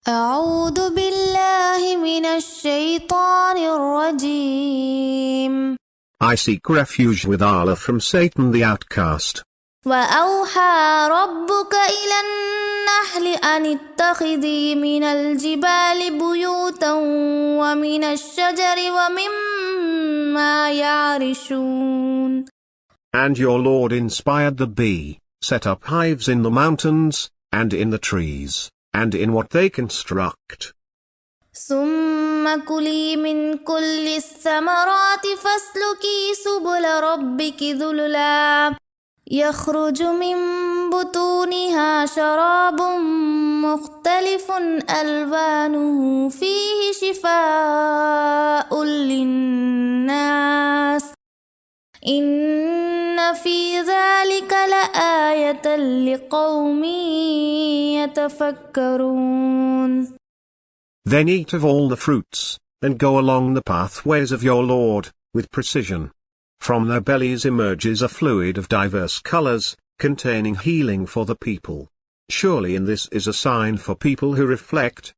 أعوذ بالله من الشيطان الرجيم. I seek refuge with Allah from Satan the outcast. وأوحى ربك إلى النحل أن اتخذي من الجبال بيوتا ومن الشجر ومما يعرشون. And your Lord inspired the bee, set up hives in the mountains, and in the trees, and in what they construct. ثم كلي من كل الثمرات فاسلكي سبل ربك ذللا يخرج من بطونها شراب مختلف ألوانه فيه شفاء للناس إن في ذلك لآية لقوم يتفكرون. Then eat of all the fruits, and go along the pathways of your Lord, with precision. From their bellies emerges a fluid of diverse colors, containing healing for the people. Surely in this is a sign for people who reflect,